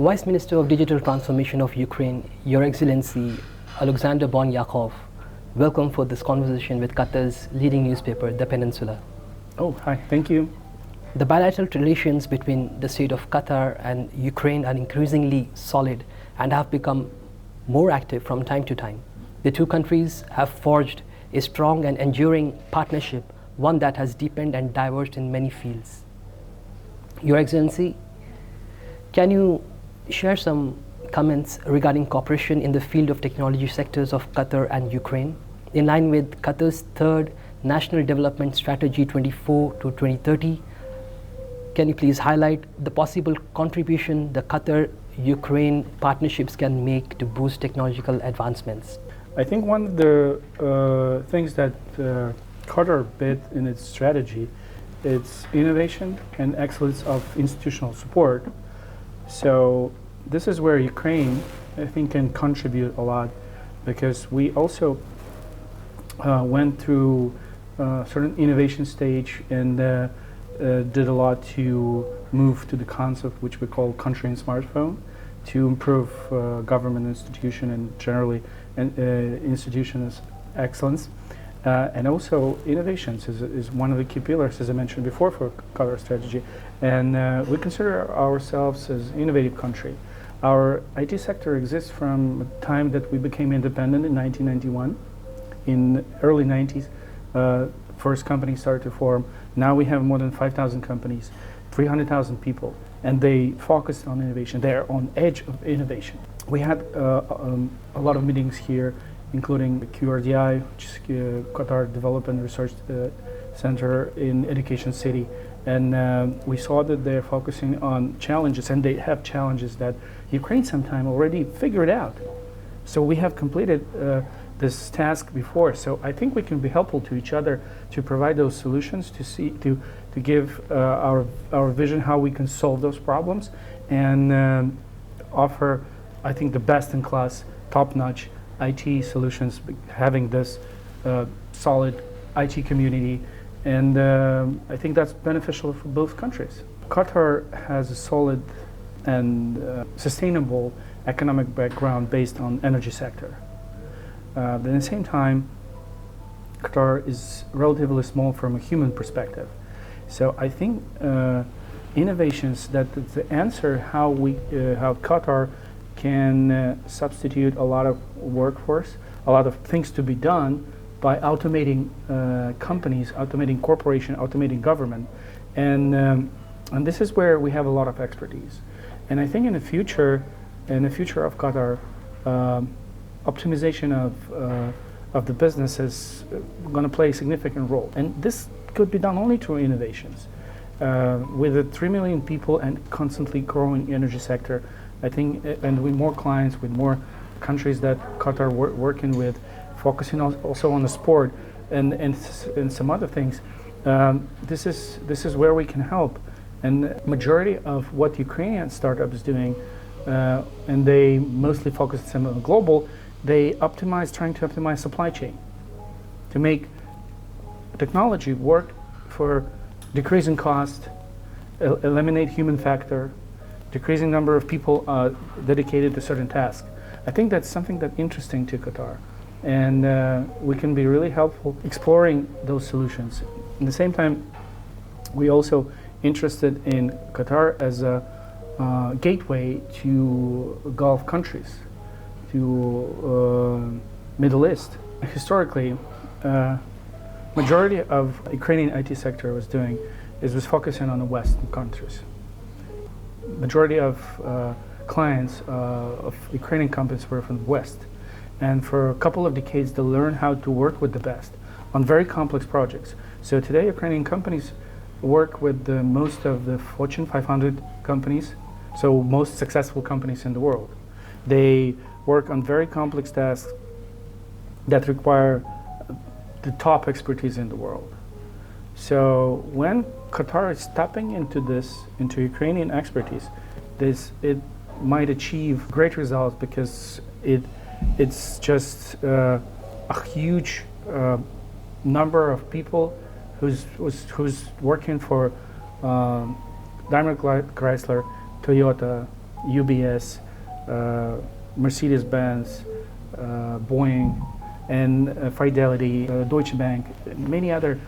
Vice Minister of Digital Transformation of Ukraine, Your Excellency Oleksandr Bornyakov, welcome for this conversation with Qatar's leading newspaper, The Peninsula. Oh, hi, thank you. The bilateral relations between the state of Qatar and Ukraine are increasingly solid and have become more active from time to time. The two countries have forged a strong and enduring partnership, one that has deepened and diverged in many fields. Your Excellency, can you share some comments regarding cooperation in the field of technology sectors of Qatar and Ukraine, in line with Qatar's third National Development Strategy 24 to 2030? Can you please highlight the possible contribution the Qatar-Ukraine partnerships can make to boost technological advancements? I think one of the things that Qatar bid in its strategy is innovation and excellence of institutional support. So this is where Ukraine, I think, can contribute a lot, because we also went through a certain innovation stage and did a lot to move to the concept which we call country and smartphone, to improve government institution and generally institutions excellence. And also innovations is one of the key pillars, as I mentioned before, for Qatar strategy. And we consider ourselves as an innovative country. Our IT sector exists from the time that we became independent in 1991. In early 90s, first companies started to form. Now we have more than 5,000 companies, 300,000 people, and they focused on innovation. They are on edge of innovation. We had a lot of meetings here, including the QRDI, which is Qatar Development Research Center in Education City. And we saw that they're focusing on challenges, and they have challenges that Ukraine sometime already figured out. So we have completed this task before. So I think we can be helpful to each other to provide those solutions, to give our vision how we can solve those problems, and offer, I think, the best-in-class, top-notch IT solutions, having this solid IT community, and I think that's beneficial for both countries. Qatar has a solid and sustainable economic background based on energy sector. But at the same time, Qatar is relatively small from a human perspective. So I think innovations, that the answer how Qatar can substitute a lot of workforce, a lot of things to be done by automating companies, automating corporation, automating government, and this is where we have a lot of expertise. And I think in the future of Qatar, optimization of the business is going to play a significant role, and this could be done only through innovations. With the 3 million people and constantly growing energy sector, I think, and with more clients, with more countries that Qatar working with, focusing also on the sport and some other things, this is where we can help. And majority of what Ukrainian startups is doing, and they mostly focus on the global, they trying to optimize supply chain to make technology work for decreasing cost, eliminate human factor, decreasing number of people dedicated to certain tasks. I think that's something that's interesting to Qatar, and we can be really helpful exploring those solutions. At the same time, we also interested in Qatar as a gateway to Gulf countries, to Middle East. Historically, majority of Ukrainian IT sector was focusing on the Western countries. Majority of clients of Ukrainian companies were from the West, and for a couple of decades they learned how to work with the best on very complex projects. So today Ukrainian companies work with most of the Fortune 500 companies, so most successful companies in the world. They work on very complex tasks that require the top expertise in the world. So when Qatar is tapping into Ukrainian expertise, it might achieve great results, because it's just a huge number of people who's working for Daimler Chrysler, Toyota, UBS, Mercedes-Benz, Boeing, and Fidelity, Deutsche Bank, many other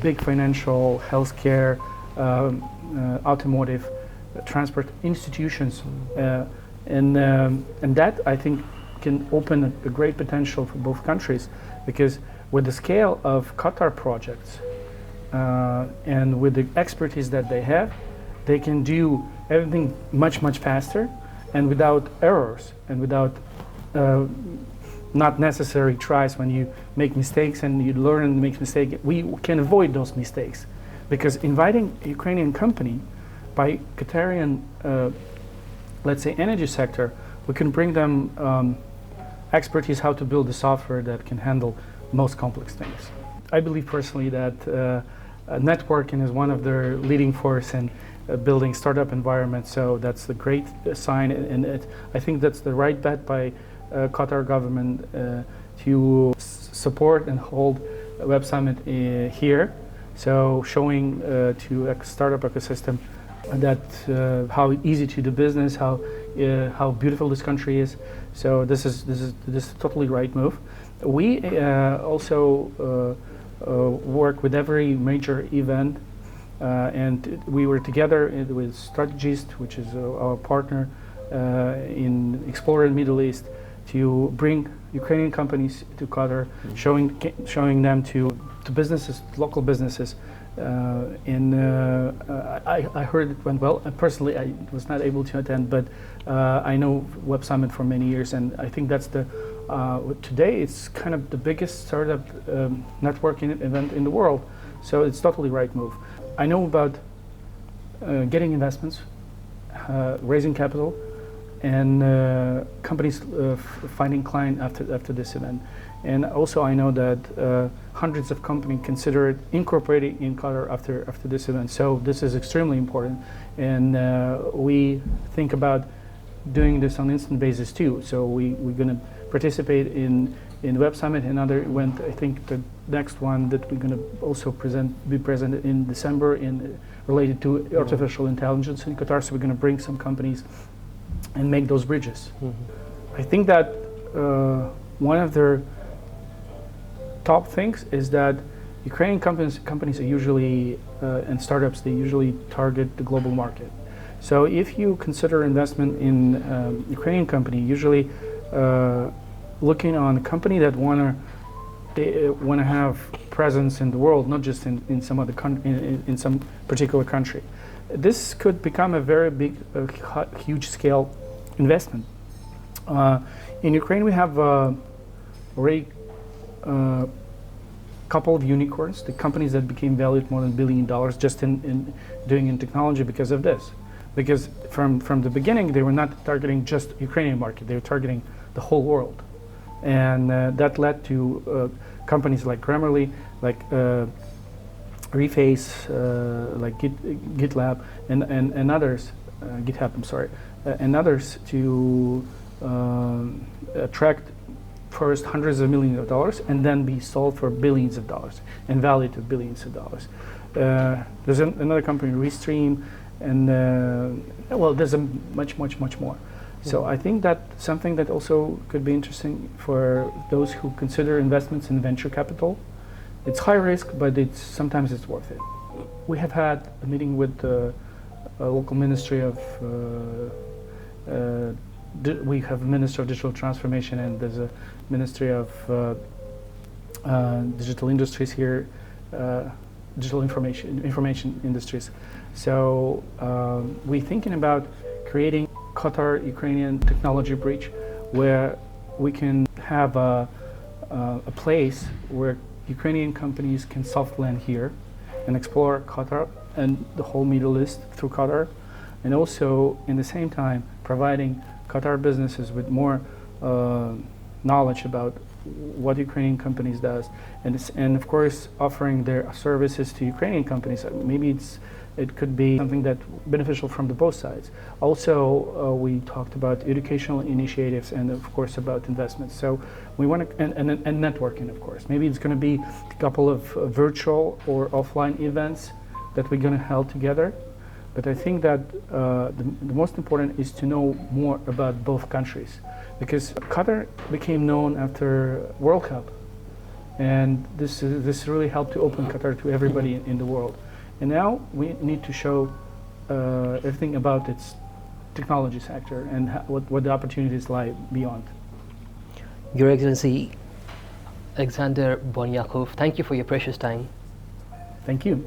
big financial, healthcare, automotive, transport institutions, and that I think can open a great potential for both countries, because with the scale of Qatar projects and with the expertise that they have, they can do everything much faster and without errors and without not necessary tries. When you make mistakes and you learn and make mistakes, we can avoid those mistakes, because inviting a Ukrainian company by Qatarian, let's say, energy sector, we can bring them expertise how to build the software that can handle most complex things. I believe personally that networking is one of their leading force in building startup environments, so that's a great sign, and I think that's the right bet by Qatar government to support and hold a Web Summit here, so showing to a startup ecosystem that how easy to do business, how beautiful this country is. So this is totally right move. We also work with every major event, and we were together with Strategist, which is our partner in Explorer Middle East, to bring Ukrainian companies to Qatar, showing them to businesses, local businesses. I heard it went well. Personally, I was not able to attend, but I know Web Summit for many years, and I think that's today it's kind of the biggest startup networking event in the world. So it's totally right move. I know about getting investments, raising capital, and companies finding client after this event. And also I know that hundreds of companies consider incorporating in Qatar after this event. So this is extremely important, and we think about doing this on instant basis too. So we're going to participate in Web Summit and other event. I think the next one that we're going to also be present in December related to artificial intelligence in Qatar. So we're going to bring some companies and make those bridges. I think that one of their top things is that Ukrainian companies are usually and startups, they usually target the global market. So if you consider investment in Ukrainian company, usually looking on a company that they want to have presence in the world, not just in some other in some particular country. This could become a very big, huge scale investment. In Ukraine, we have already couple of unicorns, the companies that became valued more than $1 billion just in technology because of this. Because from the beginning, they were not targeting just Ukrainian market, they were targeting the whole world. And that led to companies like Grammarly, like Reface, like GitLab, and others, GitHub, I'm sorry, and others to attract first hundreds of millions of dollars and then be sold for billions of dollars and valued at billions of dollars. There's another company, Restream, and well, there's much more. So I think that something that also could be interesting for those who consider investments in venture capital. It's high risk, but sometimes it's worth it. We have had a meeting with the local ministry of we have a Minister of Digital Transformation, and there's a Ministry of Digital Industries here, Digital Information Industries. So we're thinking about creating Qatar-Ukrainian technology bridge, where we can have a place where Ukrainian companies can soft land here and explore Qatar and the whole Middle East through Qatar, and also in the same time providing Qatar businesses with more knowledge about what Ukrainian companies does, and of course offering their services to Ukrainian companies. Maybe it could be something that beneficial from the both sides. Also, we talked about educational initiatives and of course about investments. So we want to, and networking, of course. Maybe it's going to be a couple of virtual or offline events that we're going to hold together, But I think that the most important is to know more about both countries, because Qatar became known after World Cup, and this really helped to open Qatar to everybody in the world. And now we need to show everything about its technology sector and what the opportunities lie beyond. Your Excellency, Oleksandr Bornyakov, thank you for your precious time. Thank you.